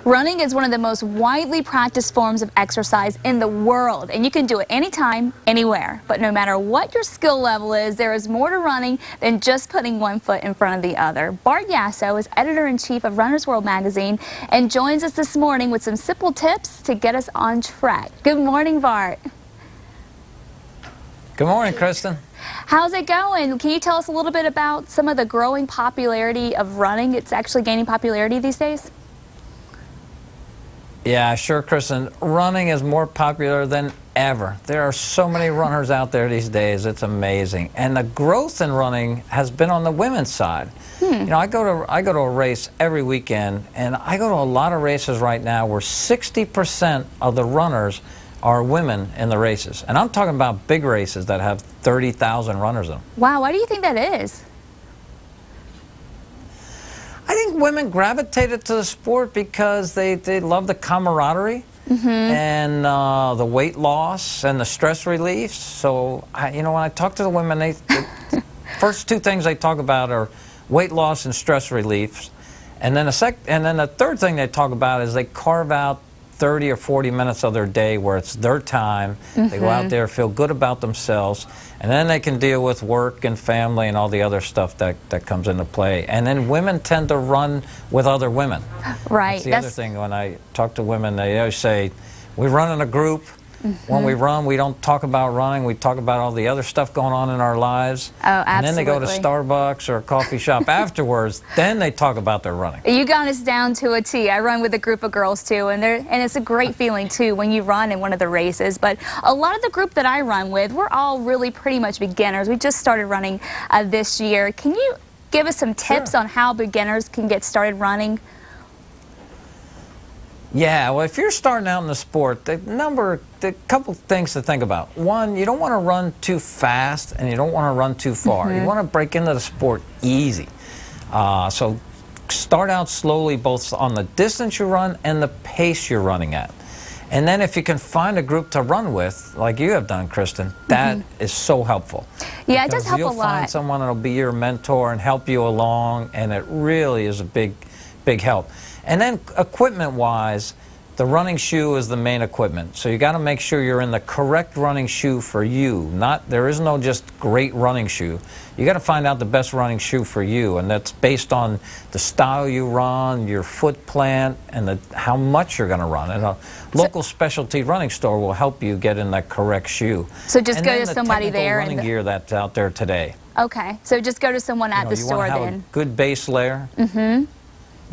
Running is one of the most widely practiced forms of exercise in the world, and you can do it anytime, anywhere. But no matter what your skill level is, there is more to running than just putting one foot in front of the other. Bart Yasso is editor-in-chief of Runner's World magazine and joins us this morning with some simple tips to get us on track. Good morning, Bart. Good morning, Kristen. How's it going? Can you tell us a little bit about some of the growing popularity of running? It's actually gaining popularity these days. Yeah, sure, Kristen. Running is more popular than ever. There are so many runners out there these days. It's amazing. And the growth in running has been on the women's side. You know, I go to a race every weekend, and I go to a lot of races right now where 60% of the runners are women in the races. And I'm talking about big races that have 30,000 runners in them. Wow, why do you think that is? I think women gravitated to the sport because they love the camaraderie and the weight loss and the stress relief. So, you know, when I talk to the women, the first two things they talk about are weight loss and stress relief. And then the third thing they talk about is they carve out 30 or 40 minutes of their day where it's their time. They go out there, feel good about themselves, and then they can deal with work and family and all the other stuff that comes into play. And then women tend to run with other women. Right. That's the other thing. When I talk to women, they always say, we run in a group. When we run, we don't talk about running. We talk about all the other stuff going on in our lives. Oh, absolutely. And then they go to Starbucks or a coffee shop afterwards. Then they talk about their running. You got us down to a T. I run with a group of girls too, and it's a great feeling too when you run in one of the races. But a lot of the group that I run with, we're all really pretty much beginners. We just started running this year. Can you give us some tips on how beginners can get started running? Yeah, well, if you're starting out in the sport, the couple things to think about. One, you don't want to run too fast and you don't want to run too far. You want to break into the sport easy. So start out slowly both on the distance you run and the pace you're running at. And then if you can find a group to run with, like you have done, Kristen, that is so helpful. Yeah, it does help a lot. You'll find someone that'll be your mentor and help you along, and it really is a big help. And then equipment-wise, the running shoe is the main equipment. So you got to make sure you're in the correct running shoe for you. There is no just great running shoe. You got to find out the best running shoe for you, and that's based on the style you run, your foot plant, and how much you're going to run. And a local specialty running store will help you get in that correct shoe. So just go to somebody there and running gear that's out there today. Okay, so just go to someone at the store then. You want to have a good base layer.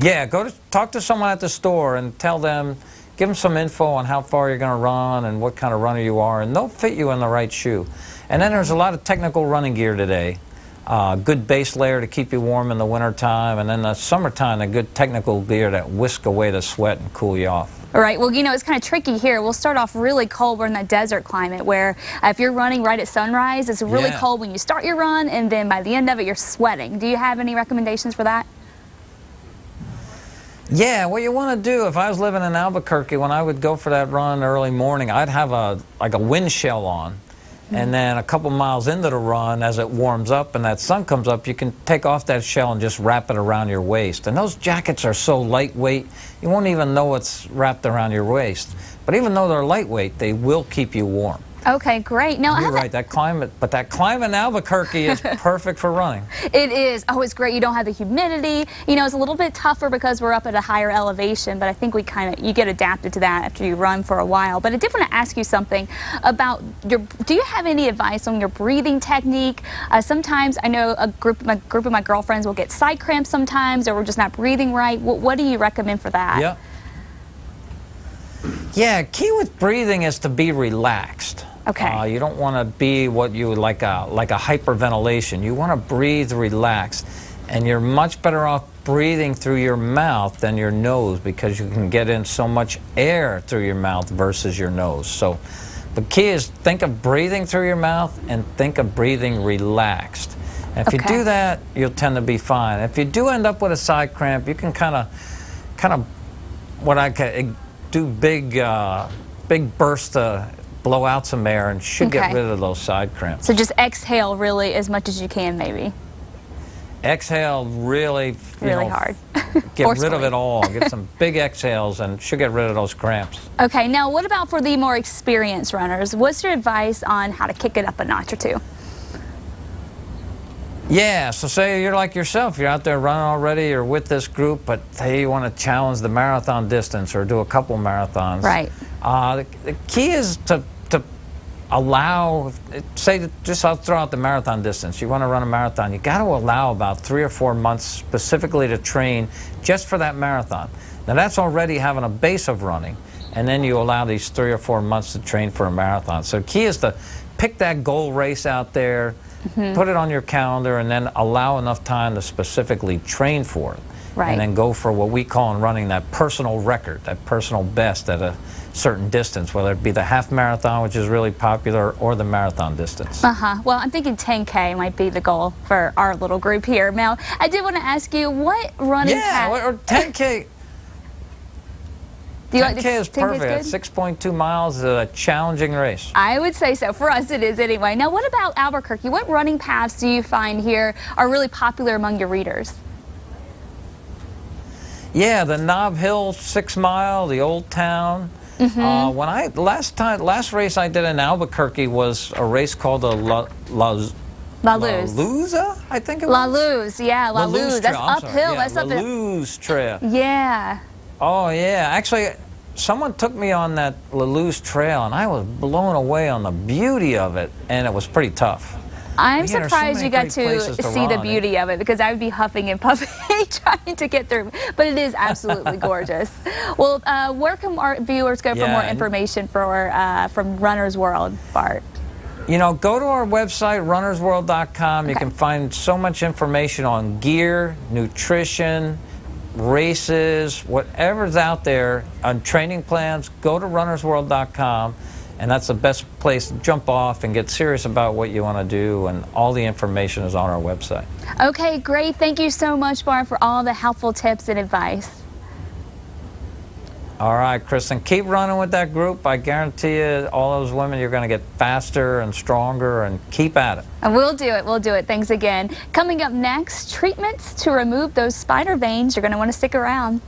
Yeah, talk to someone at the store and tell them, give them some info on how far you're going to run and what kind of runner you are, and they'll fit you in the right shoe. And then there's a lot of technical running gear today. Good base layer to keep you warm in the wintertime, and then the summertime, a good technical gear that whisk away the sweat and cool you off. All right, well, you know, it's kind of tricky here. We'll start off really cold. We're in that desert climate where if you're running right at sunrise, it's really cold when you start your run, and then by the end of it, you're sweating. Do you have any recommendations for that? Yeah, what you want to do, if I was living in Albuquerque, when I would go for that run early morning, I'd have like a wind shell on. And then a couple miles into the run, as it warms up and that sun comes up, you can take off that shell and just wrap it around your waist. And those jackets are so lightweight, you won't even know it's wrapped around your waist. But even though they're lightweight, they will keep you warm. Okay, great. Now, you're right, that climate in Albuquerque is perfect for running. It is. Oh, it's great. You don't have the humidity. You know, it's a little bit tougher because we're up at a higher elevation, but I think you get adapted to that after you run for a while. But I did want to ask you something about do you have any advice on your breathing technique? Sometimes I know a group of my girlfriends will get side cramps sometimes, or we're just not breathing right. What do you recommend for that? Yeah, key with breathing is to be relaxed. Okay. You don't want to be what you like a hyperventilation. You want to breathe relaxed, and you're much better off breathing through your mouth than your nose because you can get in so much air through your mouth versus your nose. So the key is think of breathing through your mouth and think of breathing relaxed. And if you do that, you'll tend to be fine. If you do end up with a side cramp, you can kind of do big bursts to blow out some air and should get rid of those side cramps. So just exhale really as much as you can, maybe. Exhale really hard. get rid of it all. Get some big exhales, and she'll get rid of those cramps. Okay, now what about for the more experienced runners? What's your advice on how to kick it up a notch or two? Yeah, so say you're like yourself, you're out there running already, you're with this group, but hey, you want to challenge the marathon distance or do a couple marathons. Right. The key is to allow, say, just I'll throw out the marathon distance. You want to run a marathon, you got to allow about 3 or 4 months specifically to train just for that marathon. Now that's already having a base of running, and then you allow these 3 or 4 months to train for a marathon. So the key is to pick that goal race out there, put it on your calendar, and then allow enough time to specifically train for it. Right. And then go for what we call in running that personal record, that personal best at a certain distance, whether it be the half marathon, which is really popular, or the marathon distance. Well, I'm thinking 10K might be the goal for our little group here. Now, I did want to ask you, what running or 10K. Do you 10K like is perfect. 6.2 miles is a challenging race. I would say so. For us, it is anyway. Now, what about Albuquerque? What running paths do you find here are really popular among your readers? Yeah, the Nob Hill 6 mile, the Old Town. When last race I did in Albuquerque was a race called the La Luz, I think it was. La Luz, yeah, La Luz. That's uphill. Yeah, that's La up Luz Trail. Yeah. Oh yeah, actually, someone took me on that La Luz Trail, and I was blown away on the beauty of it, and it was pretty tough. I'm surprised you got to see the beauty of it, because I would be huffing and puffing trying to get through. But it is absolutely gorgeous. Well, where can our viewers go for more information from Runner's World, Bart? You know, go to our website, runnersworld.com. Okay. You can find so much information on gear, nutrition, races, whatever's out there, on training plans. Go to runnersworld.com. And that's the best place to jump off and get serious about what you want to do, and all the information is on our website. Okay, great. Thank you so much, Bart, for all the helpful tips and advice. All right, Kristen, keep running with that group. I guarantee you, all those women, you're going to get faster and stronger, and keep at it. And we'll do it. We'll do it. Thanks again. Coming up next, treatments to remove those spider veins. You're going to want to stick around.